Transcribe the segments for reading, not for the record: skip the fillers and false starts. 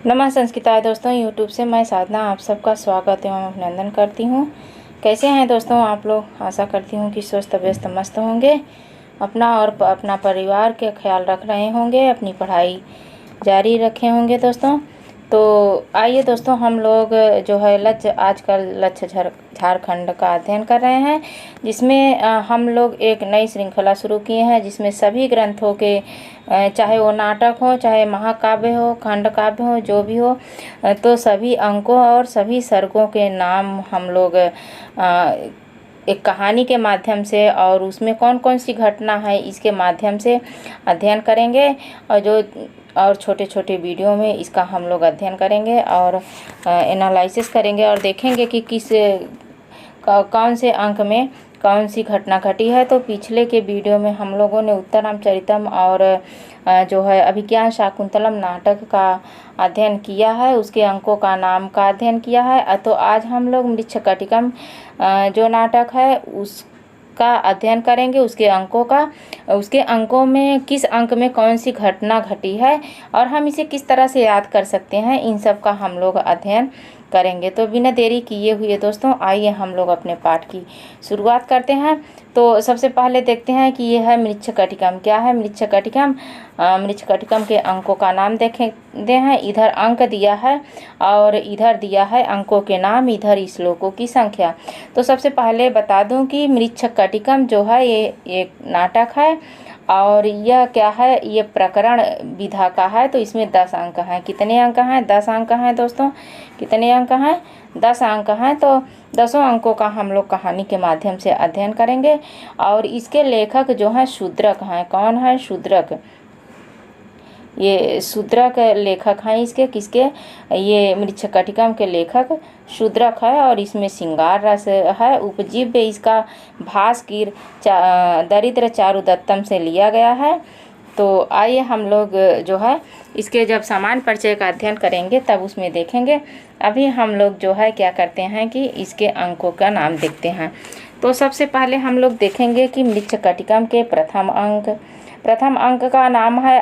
नमः संस्कृताय दोस्तों, यूट्यूब से मैं साधना आप सबका स्वागत एवं अभिनंदन करती हूँ। कैसे हैं दोस्तों आप लोग? आशा करती हूँ कि स्वस्थ व्यस्त मस्त होंगे, अपना और अपना परिवार के ख्याल रख रहे होंगे, अपनी पढ़ाई जारी रखे होंगे दोस्तों। तो आइए दोस्तों, हम लोग जो है आजकल लक्ष्य झारखंड का अध्ययन कर रहे हैं, जिसमें हम लोग एक नई श्रृंखला शुरू किए हैं, जिसमें सभी ग्रंथों के चाहे वो नाटक हो, चाहे महाकाव्य हो, खंड काव्य हो, जो भी हो, तो सभी अंकों और सभी सर्गों के नाम हम लोग एक कहानी के माध्यम से और उसमें कौन कौन सी घटना है इसके माध्यम से अध्ययन करेंगे। और छोटे छोटे वीडियो में इसका हम लोग अध्ययन करेंगे और एनालिसिस करेंगे और देखेंगे कि कौन से अंक में कौन सी घटना घटी है। तो पिछले के वीडियो में हम लोगों ने उत्तररामचरितम और जो है अभिज्ञान शाकुंतलम नाटक का अध्ययन किया है, उसके अंकों का नाम का अध्ययन किया है। तो आज हम लोग मृच्छकटिकम जो नाटक है उसका अध्ययन करेंगे, उसके अंकों का, उसके अंकों में किस अंक में कौन सी घटना घटी है और हम इसे किस तरह से याद कर सकते हैं, इन सब का हम लोग अध्ययन करेंगे। तो बिना देरी किए हुए दोस्तों, आइए हम लोग अपने पाठ की शुरुआत करते हैं। तो सबसे पहले देखते हैं कि यह है मृच्छकटिकम। क्या है मृच्छकटिकम? मृच्छकटिकम के अंकों का नाम देखते हैं। इधर अंक दिया है और इधर दिया है अंकों के नाम, इधर श्लोकों की संख्या। तो सबसे पहले बता दूं कि मृच्छकटिकम जो है ये एक नाटक है और यह क्या है, ये प्रकरण विधा का है। तो इसमें 10 अंक हैं। कितने अंक हैं? 10 अंक हैं दोस्तों। कितने अंक हैं? 10 अंक हैं। तो 10 अंकों का हम लोग कहानी के माध्यम से अध्ययन करेंगे। और इसके लेखक जो हैं शूद्रक हैं। कौन है? शूद्रक। ये शूद्रक लेखक हैं इसके। किसके? ये मृच्छकटिकम के लेखक शूद्रक है और इसमें श्रृंगार रस है। उपजीव्य इसका भास्कर दरिद्र चारुदत्तम से लिया गया है। तो आइए हम लोग जो है इसके जब सामान्य परिचय का अध्ययन करेंगे तब उसमें देखेंगे। अभी हम लोग जो है क्या करते हैं कि इसके अंकों का नाम देखते हैं। तो सबसे पहले हम लोग देखेंगे कि मृच्छकटिकम के प्रथम अंक का नाम है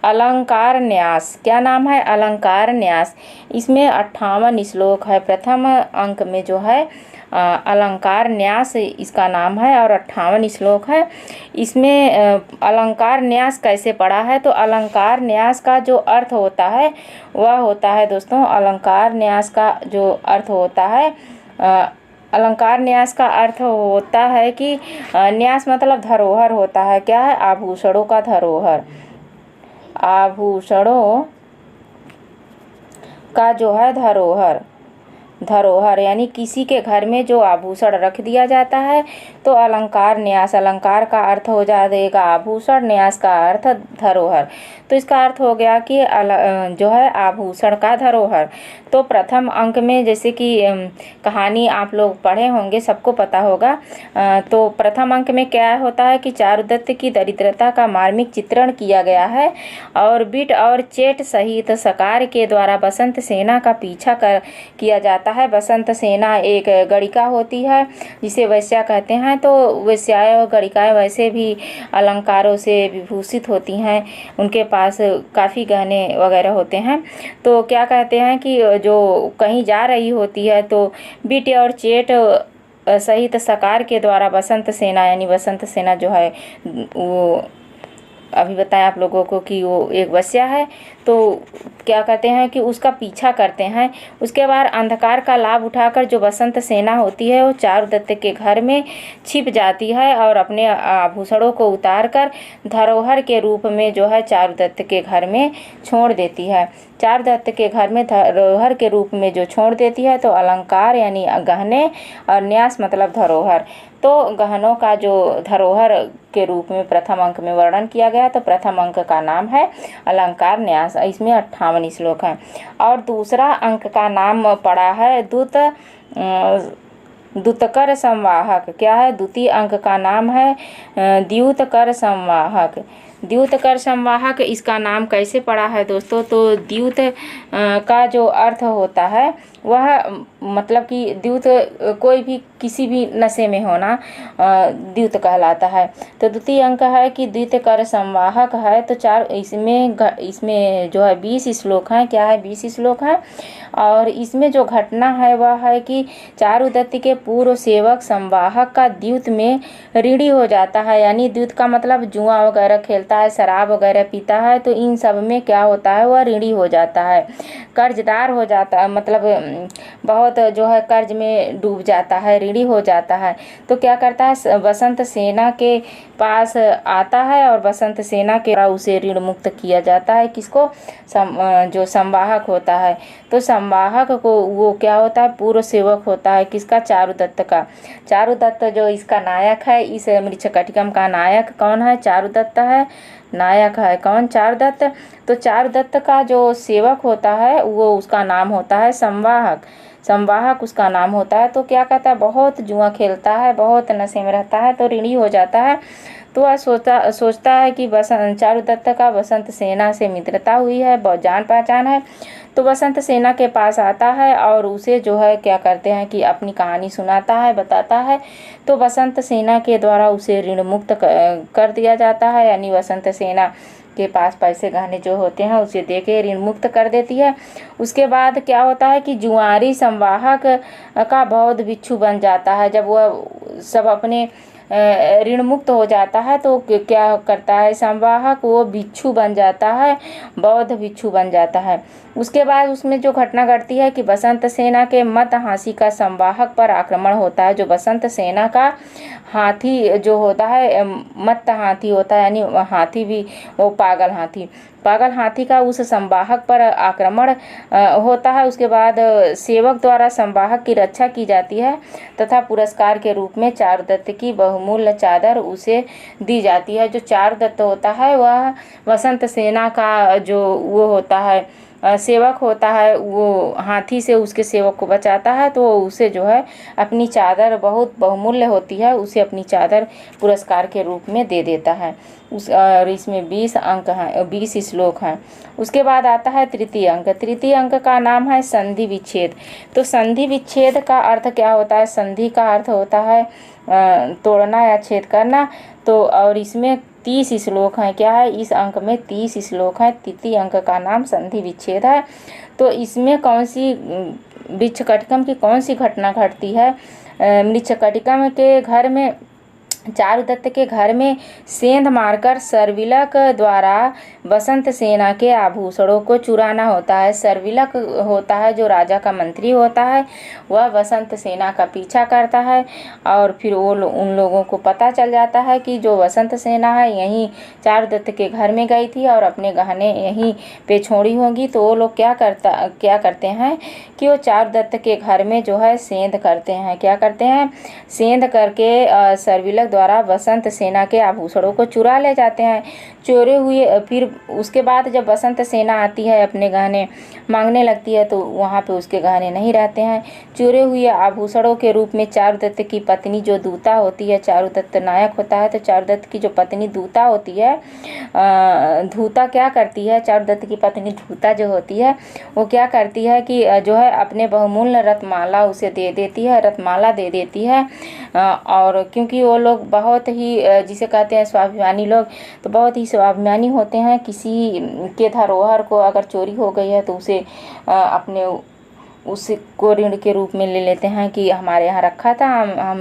अलंकार न्यास। क्या नाम है? अलंकार न्यास। इसमें 58 श्लोक है। प्रथम अंक में जो है अलंकार न्यास इसका नाम है और 58 श्लोक है। इसमें अलंकार न्यास कैसे पढ़ा है? तो अलंकार न्यास का जो अर्थ होता है वह होता है दोस्तों, अलंकार न्यास का जो अर्थ होता है, अलंकार न्यास का अर्थ होता है कि न्यास मतलब धरोहर होता है। क्या है? आभूषणों का धरोहर। आभूषणों का जो है धरोहर यानी किसी के घर में जो आभूषण रख दिया जाता है तो अलंकार न्यास। अलंकार का अर्थ हो जाएगा आभूषण, न्यास का अर्थ धरोहर। तो इसका अर्थ हो गया कि जो है आभूषण का धरोहर। तो प्रथम अंक में जैसे कि कहानी आप लोग पढ़े होंगे, सबको पता होगा। तो प्रथम अंक में क्या होता है कि चारुदत्त की दरिद्रता का मार्मिक चित्रण किया गया है और बिट और चेट सहित सकार के द्वारा बसंत सेना का पीछा किया जाता है। बसंत सेना एक गणिका होती है जिसे वैश्या कहते हैं। तो वैश्याएं और गणिकाएं वैसे भी अलंकारों से विभूषित होती हैं, उनके पास काफ़ी गहने वगैरह होते हैं। तो क्या कहते हैं कि जो कहीं जा रही होती है तो बिट और चेट सहित सकार के द्वारा बसंत सेना यानी बसंत सेना जो है वो अभी बताया आप लोगों को कि वो एक वैश्या है। तो क्या कहते हैं कि उसका पीछा करते हैं। उसके बाद अंधकार का लाभ उठाकर जो बसंत सेना होती है वो चारुदत्त के घर में छिप जाती है और अपने आभूषणों को उतारकर धरोहर के रूप में जो है चारुदत्त के घर में छोड़ देती है। चारुदत्त के घर में धरोहर के रूप में जो छोड़ देती है तो अलंकार यानी गहने और न्यास मतलब धरोहर। तो गहनों का जो धरोहर के रूप में प्रथम अंक में वर्णन किया गया, तो प्रथम अंक का नाम है अलंकार न्यास। इसमें 58 श्लोक हैं। और दूसरा अंक का नाम पड़ा है द्युतकर संवाहक। क्या है? द्वितीय अंक का नाम है द्युतकर संवाहक। द्युतकर संवाहक इसका नाम कैसे पड़ा है दोस्तों? तो द्युत का जो अर्थ होता है वह मतलब कि द्युत कोई भी किसी भी नशे में होना द्युत कहलाता है। तो द्वितीय अंक है कि द्वितीय कर संवाहक है। तो इसमें जो है 20 श्लोक हैं। क्या है? 20 श्लोक हैं। और इसमें जो घटना है वह है कि चारुदत्त के पूर्व सेवक संवाहक का द्युत में ऋणी हो जाता है। यानी द्युत का मतलब जुआ वगैरह खेलता है, शराब वगैरह पीता है, तो इन सब में क्या होता है, वह ऋणी हो जाता है, कर्जदार हो जाता है, मतलब बहुत जो है कर्ज में डूब जाता है, ऋणी हो जाता है। तो क्या करता है, बसंत सेना के पास आता है और बसंत सेना के द्वारा उसे ऋण मुक्त किया जाता है। किसको? जो संवाहक होता है। तो संवाहक को वो क्या होता है, पूर्व सेवक होता है। किसका? चारुदत्त का। चारुदत्त जो इसका नायक है, इस मृच्छकटिकम का नायक कौन है? चारुदत्त है। नायक है कौन? चारुदत्त। तो चारुदत्त का जो सेवक होता है वो उसका नाम होता है संवाहक। संवाहक उसका नाम होता है। तो क्या कहता है, बहुत जुआ खेलता है, बहुत नशे में रहता है, तो ऋणी हो जाता है। तो वह सोचता है कि चारुदत्त का बसंत सेना से मित्रता हुई है, बहुत जान पहचान है। तो बसंत सेना के पास आता है और उसे जो है क्या करते हैं कि अपनी कहानी सुनाता है, बताता है। तो बसंत सेना के द्वारा उसे ऋण मुक्त कर दिया जाता है। यानी बसंत सेना के पास पैसे गहने जो होते हैं उसे दे के ऋण मुक्त कर देती है। उसके बाद क्या होता है कि जुआरी संवाहक का बौद्ध भिक्षु बन जाता है। जब वह सब अपने ऋण मुक्त हो जाता है तो क्या करता है संवाहक, वो भिक्षु बन जाता है, बौद्ध भिक्षु बन जाता है। उसके बाद उसमें जो घटना घटती है कि बसंत सेना के मत हाथी का संवाहक पर आक्रमण होता है। जो बसंत सेना का हाथी जो होता है, मत हाथी होता है, यानी हाथी भी वो पागल हाथी का उस संवाहक पर आक्रमण होता है। उसके बाद सेवक द्वारा संवाहक की रक्षा की जाती है तथा पुरस्कार के रूप में चारुदत्त की बहुमूल्य चादर उसे दी जाती है। जो चारुदत्त होता है वह बसंत सेना का जो वो होता है सेवक होता है, वो हाथी से उसके सेवक को बचाता है। तो उसे जो है अपनी चादर, बहुत बहुमूल्य होती है, उसे अपनी चादर पुरस्कार के रूप में दे देता है। और इसमें 20 अंक हैं, 20 श्लोक हैं। उसके बाद आता है तृतीय अंक। तृतीय अंक का नाम है संधि विच्छेद। तो संधि विच्छेद का अर्थ क्या होता है? संधि का अर्थ होता है तोड़ना या छेद करना। तो और इसमें 30 श्लोक हैं। क्या है? इस अंक में 30 श्लोक हैं। तृतीय अंक का नाम संधि विच्छेद है। तो इसमें कौन सी मृच्छकटिकम की कौन सी घटना घटती है? मृच्छकटिकम के घर में, चारुदत्त के घर में सेंध मारकर सर्विलक द्वारा बसंत सेना के आभूषणों को चुराना होता है। सर्विलक होता है जो राजा का मंत्री होता है, वह बसंत सेना का पीछा करता है और फिर वो उन लोगों को पता चल जाता है कि जो बसंत सेना है यहीं चारुदत्त के घर में गई थी और अपने गहने यहीं पे छोड़ी होंगी। तो वो लोग क्या करते हैं कि वो चारुदत्त के घर में जो है सेंध करते हैं। क्या करते हैं? सेंध करके सर्विलक द्वारा बसंत सेना के आभूषणों को चुरा ले जाते हैं। चोरे हुए, फिर उसके बाद जब बसंत सेना आती है अपने गहने मांगने लगती है तो वहाँ पे उसके गहने नहीं रहते हैं। चोरे हुए आभूषणों के रूप में चारुदत्त की पत्नी जो दूता होती है, चारुदत्त नायक होता है, तो चारुदत्त की जो पत्नी दूता होती है, धूता क्या करती है, चारुदत्त की पत्नी धूता जो होती है वो क्या करती है कि जो है अपने बहुमूल्य रत्नमाला उसे दे देती है, रत्नमाला दे देती है। और क्योंकि वो लोग बहुत ही जिसे कहते हैं स्वाभिमानी लोग, तो बहुत ही स्वाभिमानी होते हैं। किसी के धरोहर को अगर चोरी हो गई है तो उसे अपने उसको ऋण के रूप में ले लेते हैं कि हमारे यहाँ रखा था, हम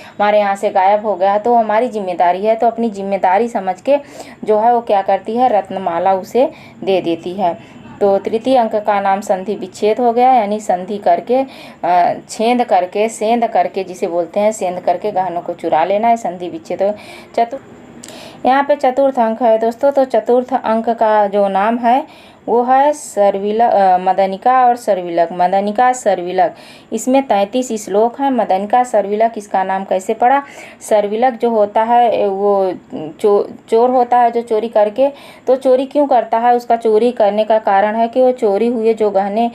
हमारे यहाँ से गायब हो गया तो हमारी जिम्मेदारी है। तो अपनी जिम्मेदारी समझ के जो है वो क्या करती है, रत्नमाला उसे दे देती है। तो तृतीय अंक का नाम संधि विच्छेद हो गया, यानी संधि करके छेद करके, सेंध करके जिसे बोलते हैं, सेंध करके गहनों को चुरा लेना है, संधि विच्छेद। यहाँ पे चतुर्थ अंक है दोस्तों। तो चतुर्थ अंक का जो नाम है वो है सर्विलक, मदनिका और सर्विलक। मदनिका सर्विलक, इसमें 33 श्लोक हैं। मदनिका सर्विलक, इसका नाम कैसे पड़ा? सर्विलक जो होता है वो चोर होता है जो चोरी करके, तो चोरी क्यों करता है? उसका चोरी करने का कारण है कि वो चोरी हुए जो गहने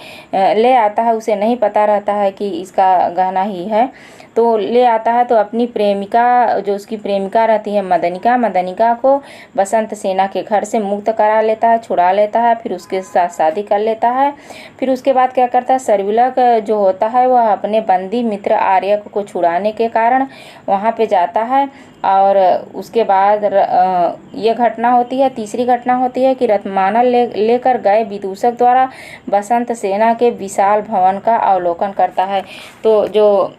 ले आता है उसे नहीं पता रहता है कि इसका गहना ही है। तो ले आता है। तो अपनी प्रेमिका, जो उसकी प्रेमिका रहती है मदनिका को बसंत सेना के घर से मुक्त करा लेता है, छुड़ा लेता है, फिर उसके साथ शादी कर लेता है। फिर उसके बाद क्या करता है, सर्विलक जो होता है वह अपने बंदी मित्र आर्यक को छुड़ाने के कारण वहाँ पे जाता है। और उसके बाद ये घटना होती है। तीसरी घटना होती है कि रत्नमाला लेकर गए विदूषक द्वारा बसंत सेना के विशाल भवन का अवलोकन करता है। तो जो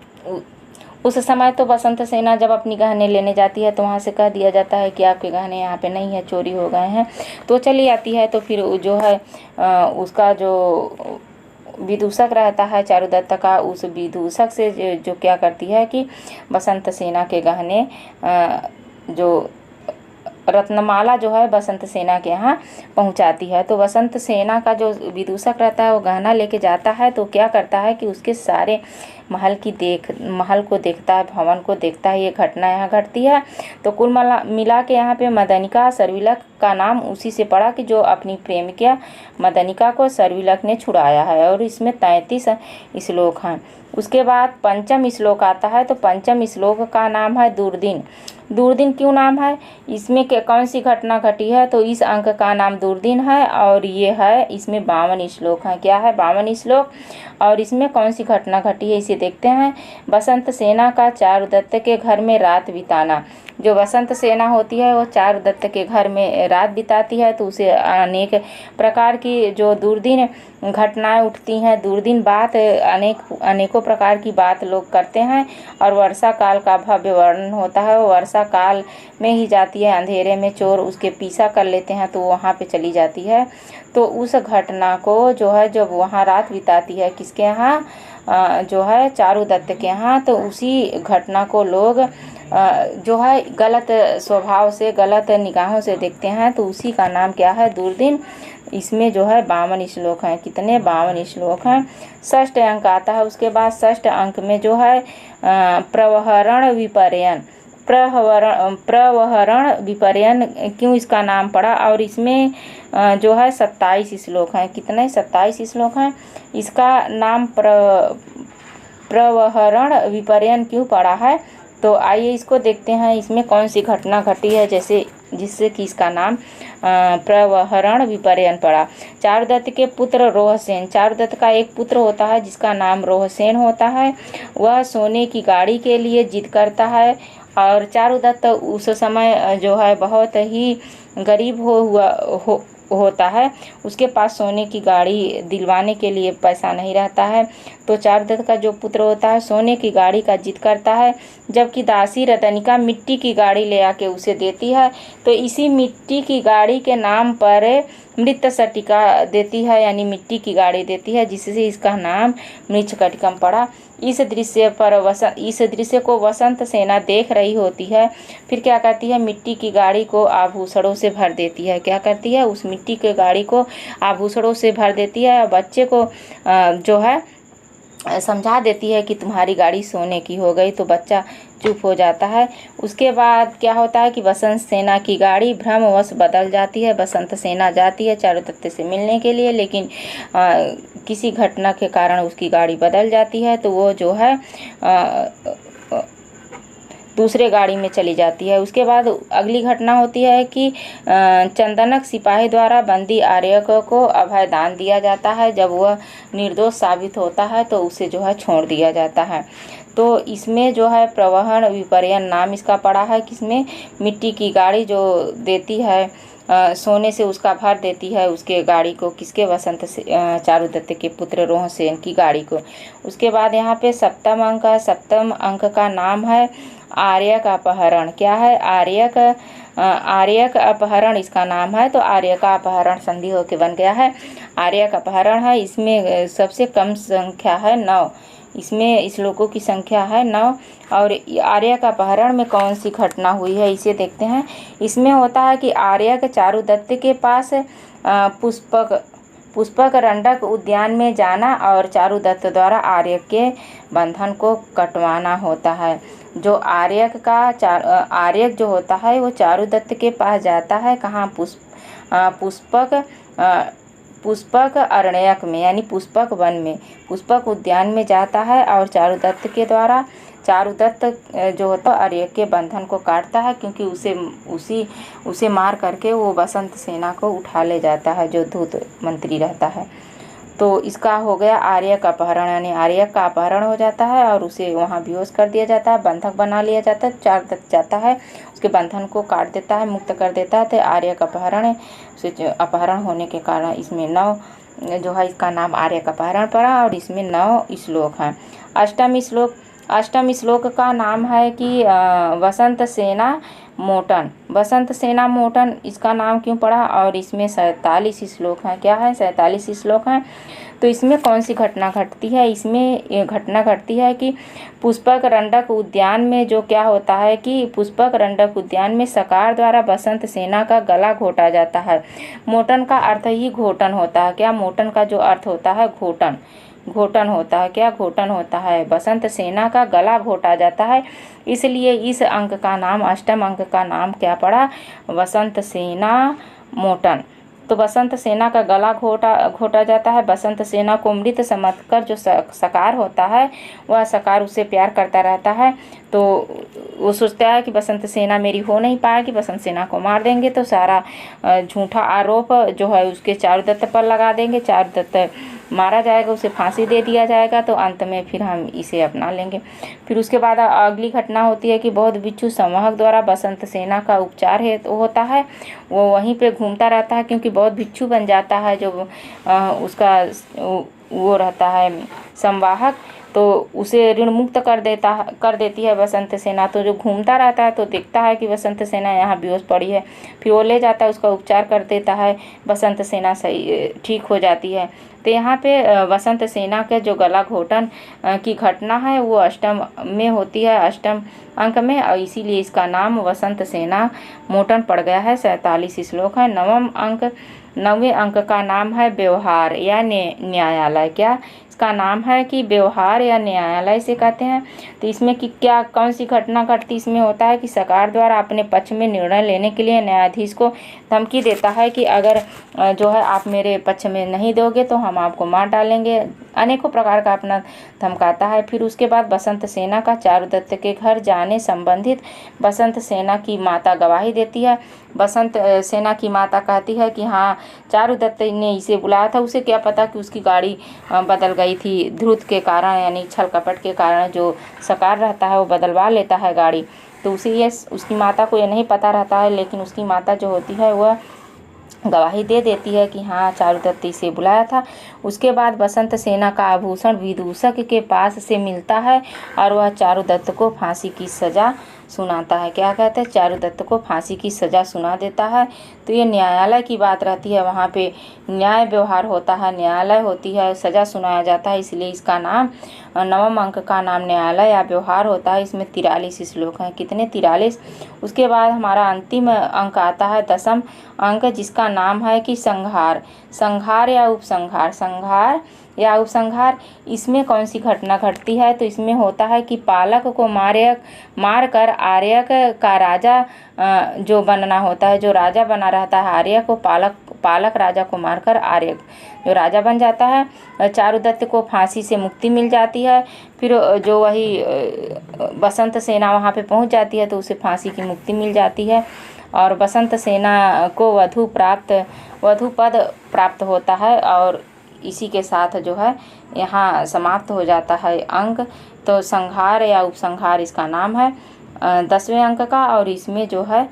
उस समय तो बसंत सेना जब अपनी गहने लेने जाती है तो वहाँ से कह दिया जाता है कि आपके गहने यहाँ पे नहीं है, चोरी हो गए हैं। तो चली आती है। तो फिर जो है उसका जो विदूषक रहता है चारुदत्त का, उस विदूषक से जो क्या करती है कि बसंत सेना के गहने जो रत्नमाला जो है बसंत सेना के यहाँ पहुँचाती है। तो बसंत सेना का जो विदूषक रहता है वो गहना लेके जाता है। तो क्या करता है कि उसके सारे महल को देखता है, भवन को देखता है। ये घटना यहाँ घटती है। तो कुल मिला के यहाँ पे मदनिका सर्विलक का नाम उसी से पड़ा कि जो अपनी प्रेमिका मदनिका को सर्विलक ने छुड़ाया है। और इसमें 33 श्लोक हैं। उसके बाद पंचम श्लोक आता है। तो पंचम श्लोक का नाम है दूरदिन। दूरदिन क्यों नाम है, इसमें कौन सी घटना घटी है, तो इस अंक का नाम दूरदिन है। और ये है, इसमें 52 श्लोक हैं। क्या है, 52 श्लोक। और इसमें कौन सी घटना घटी है इसे देखते हैं। बसंत सेना का चारुदत्त के घर में रात बिताना। जो बसंत सेना होती है वो चारुदत्त के घर में रात बिताती है। तो उसे अनेक प्रकार की जो दूरदिन घटनाएं उठती हैं, दूरदिन बात, अनेकों प्रकार की बात लोग करते हैं। और वर्षा काल का भव्य वर्णन होता है। वो वर्षा काल में ही जाती है, अंधेरे में चोर उसके पीछा कर लेते हैं तो वहाँ पे चली जाती है। तो उस घटना को जो है, जब वहाँ रात बिताती है किसके यहाँ, जो है चारुदत्त के यहाँ, तो उसी घटना को लोग जो है गलत स्वभाव से, गलत निगाहों से देखते हैं। तो उसी का नाम क्या है, दूरदिन। इसमें जो है 52 श्लोक हैं। कितने, 52 श्लोक हैं। षष्ठ अंक आता है। उसके बाद षष्ठ अंक में जो है प्रवहरण विपर्यन। प्रवहरण विपर्यन क्यों इसका नाम पड़ा, और इसमें जो है 27 श्लोक हैं। कितने, 27 श्लोक हैं। इसका नाम प्रवहरण विपर्यन क्यों पड़ा है, तो आइए इसको देखते हैं। इसमें कौन सी घटना घटी है जिससे कि इसका नाम प्रवहरण विपर्यन पड़ा। चारुदत्त के पुत्र रोहसेन। चारुदत्त का एक पुत्र होता है जिसका नाम रोहसेन होता है। वह सोने की गाड़ी के लिए जिद करता है। और चारुदत्त उस समय जो है बहुत ही गरीब होता है। उसके पास सोने की गाड़ी दिलवाने के लिए पैसा नहीं रहता है। तो चारुदत्त का जो पुत्र होता है सोने की गाड़ी का जिद करता है, जबकि दासी रतनिका मिट्टी की गाड़ी ले आके उसे देती है। तो इसी मिट्टी की गाड़ी के नाम पर मृत्शटिका देती है, यानी मिट्टी की गाड़ी देती है, जिससे इसका नाम मृच्छकटिकम पड़ा। इस दृश्य को बसंत सेना देख रही होती है। फिर क्या करती है, मिट्टी की गाड़ी को आभूषणों से भर देती है। क्या करती है, उस मिट्टी की गाड़ी को आभूषणों से भर देती है। और बच्चे को जो है समझा देती है कि तुम्हारी गाड़ी सोने की हो गई। तो बच्चा चुप हो जाता है। उसके बाद क्या होता है कि बसंत सेना की गाड़ी भ्रमवश बदल जाती है। बसंत सेना जाती है चारुदत्त से मिलने के लिए, लेकिन किसी घटना के कारण उसकी गाड़ी बदल जाती है। तो वो जो है दूसरे गाड़ी में चली जाती है। उसके बाद अगली घटना होती है कि चंदनक सिपाही द्वारा बंदी आर्यक को अभय दान दिया जाता है। जब वह निर्दोष साबित होता है तो उसे जो है छोड़ दिया जाता है। तो इसमें जो है प्रवहण विपर्यन नाम इसका पड़ा है। किसमें, मिट्टी की गाड़ी जो देती है, सोने से उसका भर देती है उसके गाड़ी को, किसके, बसंत से चारुदत्त के पुत्र रोहसेन की गाड़ी को। उसके बाद यहाँ पे सप्तम अंक का नाम है आर्यक अपहरण। क्या है, आर्यक अपहरण इसका नाम है। तो आर्यक अपहरण संधि होके बन गया है, आर्यक अपहरण है। इसमें सबसे कम संख्या है 9। इसमें श्लोकों की संख्या है 9। और आर्यक अपहरण में कौन सी घटना हुई है इसे देखते हैं। इसमें होता है कि आर्यक चारुदत्त के पास पुष्पक रंडक उद्यान में जाना और चारुदत्त द्वारा आर्यक के बंधन को कटवाना होता है। जो आर्यक जो होता है वो चारुदत्त के पास जाता है। कहाँ, पुष्पक अरण्यक में, यानी पुष्पक वन में, पुष्पक उद्यान में जाता है और चारुदत्त के द्वारा चारुदत्त जो होता है आर्यक के बंधन को काटता है, क्योंकि उसे मार करके वो बसंत सेना को उठा ले जाता है जो धूत मंत्री रहता है। तो इसका हो गया आर्यक अपहरण, यानी आर्यक का अपहरण हो जाता है और उसे वहाँ बेहोश कर दिया जाता है, बंधक बना लिया जाता है। चारुदत्त जाता है, उसके बंधन को काट देता है, मुक्त कर देता है। तो आर्यक अपहरण है, उसे अपहरण होने के कारण इसमें 9 जो है इसका नाम आर्यक अपहरण पड़ा और इसमें 9 श्लोक हैं। अष्टम श्लोक का नाम है कि बसंत सेना मोटन। बसंत सेना मोटन इसका नाम क्यों पड़ा, और इसमें 47 श्लोक हैं। क्या है, 47 श्लोक हैं। तो इसमें कौन सी घटना घटती है, इसमें घटना घटती है कि पुष्पक रंडक उद्यान में जो क्या होता है कि पुष्पक रंडक उद्यान में सकार द्वारा बसंत सेना का गला घोटा जाता है। मोटन का अर्थ ही घोटन होता है। क्या, मोटन का जो अर्थ होता है घोटन, घोटन होता है। क्या, घोटन होता है। बसंत सेना का गला घोटा जाता है, इसलिए इस अंक का नाम, अष्टम अंक का नाम क्या पड़ा, बसंत सेना मोटन। तो बसंत सेना का गला घोटा जाता है। बसंत सेना को मृत समझकर जो सकार होता है वह सकार उससे प्यार करता रहता है। तो वो सोचता है कि बसंत सेना मेरी हो नहीं पाएगी, बसंत सेना को मार देंगे तो सारा झूठा आरोप जो है उसके चारुदत्त पर लगा देंगे, चारुदत्त मारा जाएगा, उसे फांसी दे दिया जाएगा, तो अंत में फिर हम इसे अपना लेंगे। फिर उसके बाद अगली घटना होती है कि बौद्ध भिक्षु संवाहक द्वारा बसंत सेना का उपचार है तो होता है, वो वहीं पे घूमता रहता है, क्योंकि बौद्ध भिक्षु बन जाता है जो उसका वो रहता है संवाहक, तो उसे ऋण मुक्त कर देती है बसंत सेना। तो जो घूमता रहता है तो देखता है कि बसंत सेना यहाँ बेहोश पड़ी है, फिर वो ले जाता है, उसका उपचार कर देता है, बसंत सेना सही ठीक हो जाती है। तो यहाँ पे बसंत सेना के जो गला घोटन की घटना है वो अष्टम में होती है, अष्टम अंक में, और इसीलिए इसका नाम बसंत सेना मोटन पड़ गया है। 47 श्लोक है। 9वें अंक का नाम है व्यवहार या न्यायालय। क्या, इसका नाम है कि व्यवहार या न्यायालय से कहते हैं। तो इसमें कि क्या कौन सी घटना घटती, इसमें होता है कि सरकार द्वारा अपने पक्ष में निर्णय लेने के लिए न्यायाधीश को धमकी देता है कि अगर जो है आप मेरे पक्ष में नहीं दोगे तो हम आपको मार डालेंगे, अनेकों प्रकार का अपना धमकाता है। फिर उसके बाद बसंत सेना का चारुदत्त के घर जाने संबंधित बसंत सेना की माता गवाही देती है। बसंत सेना की माता कहती है कि हाँ, चारुदत्त ने इसे बुलाया था, उसे क्या पता कि उसकी गाड़ी बदल गई थी धूर्त के कारण, यानी छल कपट के कारण जो सकार रहता है वो बदलवा लेता है गाड़ी। तो उसकी माता को ये नहीं पता रहता है, लेकिन उसकी माता जो होती है वह गवाही दे देती है कि हाँ, चारुदत्त इसे बुलाया था। उसके बाद बसंत सेना का आभूषण विदूषक के पास से मिलता है और वह चारुदत्त को फांसी की सज़ा सुनाता है। क्या कहते हैं, चारुदत्त को फांसी की सज़ा सुना देता है। तो ये न्यायालय की बात रहती है, वहाँ पे न्याय व्यवहार होता है, न्यायालय होती है, सज़ा सुनाया जाता है, इसलिए इसका नाम 9वें अंक का नाम न्यायालय या व्यवहार होता है। इसमें 43 श्लोक हैं। कितने, 43। उसके बाद हमारा अंतिम अंक आता है 10वां अंक, जिसका नाम है कि संहार या उपसंहार। संहार या उपसंहार, इसमें कौन सी घटना घटती है, तो इसमें होता है कि पालक को मारकर आर्यक का राजा जो बनना होता है, जो राजा बना रहता है आर्यक को, पालक राजा को मारकर आर्यक जो राजा बन जाता है। चारुदत्त को फांसी से मुक्ति मिल जाती है। फिर जो वही बसंत सेना वहाँ पे पहुँच जाती है तो उसे फांसी की मुक्ति मिल जाती है और बसंत सेना को वधु पद प्राप्त होता है। और इसी के साथ जो है यहाँ समाप्त हो जाता है अंक। तो संहार या उपसंहार इसका नाम है 10वें अंक का, और इसमें जो है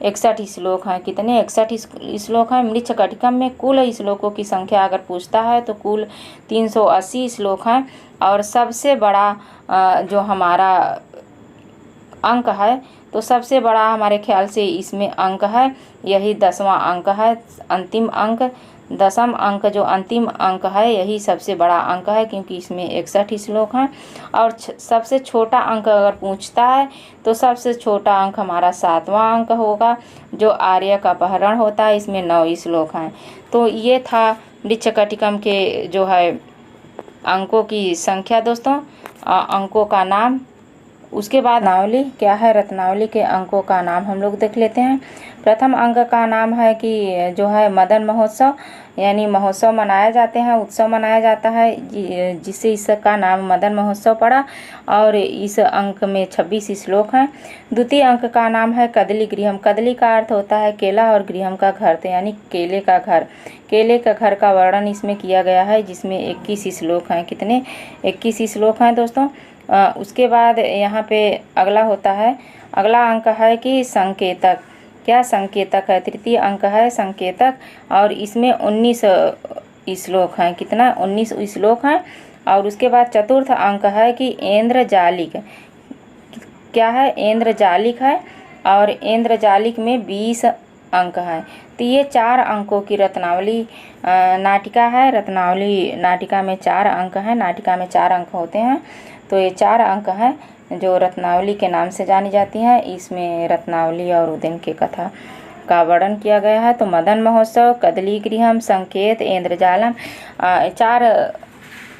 61 श्लोक हैं। कितने, 61 श्लोक हैं। मृच्छकटिकम में कुल श्लोकों की संख्या अगर पूछता है तो कुल 380 श्लोक हैं। और सबसे बड़ा जो हमारा अंक है, तो सबसे बड़ा हमारे ख्याल से इसमें अंक है यही 10वां अंक है। अंतिम अंक 10वां अंक जो अंतिम अंक है यही सबसे बड़ा अंक है, क्योंकि इसमें 61 श्लोक हैं। और सबसे छोटा अंक अगर पूछता है तो सबसे छोटा अंक हमारा 7वां अंक होगा, जो आर्य का अपहरण होता है। इसमें 9 श्लोक हैं। तो ये था मृच्छकटिकम के जो है अंकों की संख्या दोस्तों, अंकों का नाम। उसके बाद रत्नावली क्या है, रत्नावली के अंकों का नाम हम लोग देख लेते हैं। प्रथम अंक का नाम है कि जो है मदन महोत्सव, यानी महोत्सव मनाया जाते हैं, उत्सव मनाया जाता है, जिससे इसका नाम मदन महोत्सव पड़ा। और इस अंक में 26 श्लोक हैं। द्वितीय अंक का नाम है कदली गृहम। कदली का अर्थ होता है केला और गृहम का घर, तो यानी केले का घर। केले का घर का वर्णन इसमें किया गया है, जिसमें 21 श्लोक हैं। कितने? 21 श्लोक हैं दोस्तों। उसके बाद यहाँ पे अगला होता है, अगला अंक है कि संकेतक। क्या? संकेतक है। तृतीय अंक है संकेतक, और इसमें 19 श्लोक हैं। कितना? 19 श्लोक हैं। और उसके बाद चतुर्थ अंक है कि इंद्रजालिक। क्या है? इंद्रजालिक है, और इंद्रजालिक में 20 अंक हैं। तो ये 4 अंकों की रत्नावली नाटिका है। रत्नावली नाटिका में 4 अंक हैं। नाटिका में 4 अंक होते हैं, तो ये 4 अंक हैं जो रत्नावली के नाम से जानी जाती हैं। इसमें रत्नावली और उदयन की कथा का वर्णन किया गया है। तो मदन महोत्सव, कदली गृहम, संकेत, इंद्रजालम, 4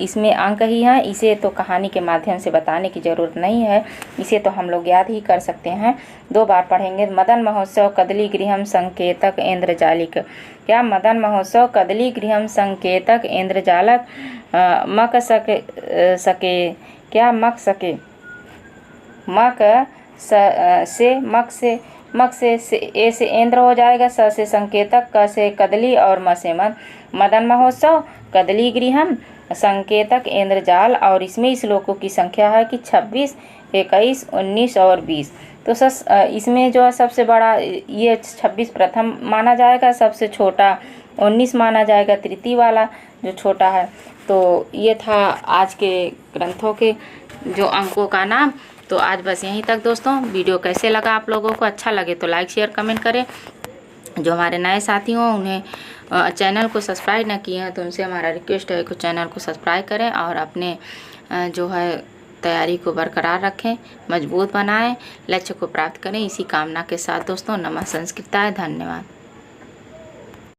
इसमें अंक ही हैं। इसे तो कहानी के माध्यम से बताने की ज़रूरत नहीं है, इसे तो हम लोग याद ही कर सकते हैं। 2 बार पढ़ेंगे। मदन महोत्सव, कदली गृहम, संकेतक, इंद्रजालिक। क्या? मदन महोत्सव, कदली गृहम, संकेतक, इंद्रजालक, मक सके। क्या? मक सके। मक से मक से ए से इंद्र हो जाएगा, स से संकेतक, क से कदली और म से मदन महोत्सव, कदली गृहम, संकेतक, इंद्रजाल। और इसमें श्लोकों की संख्या है कि 26, 21, 19 और 20। तो इसमें जो है सबसे बड़ा ये 26 प्रथम माना जाएगा, सबसे छोटा 19 माना जाएगा, तृतीय वाला जो छोटा है। तो ये था आज के ग्रंथों के जो अंकों का नाम। तो आज बस यहीं तक दोस्तों। वीडियो कैसे लगा आप लोगों को? अच्छा लगे तो लाइक शेयर कमेंट करें। जो हमारे नए साथी हों उन्हें चैनल को सब्सक्राइब ना किए हैं तो उनसे हमारा रिक्वेस्ट है कि चैनल को सब्सक्राइब करें और अपने जो है तैयारी को बरकरार रखें, मजबूत बनाएं, लक्ष्य को प्राप्त करें। इसी कामना के साथ दोस्तों, नमः संस्कृताय। धन्यवाद।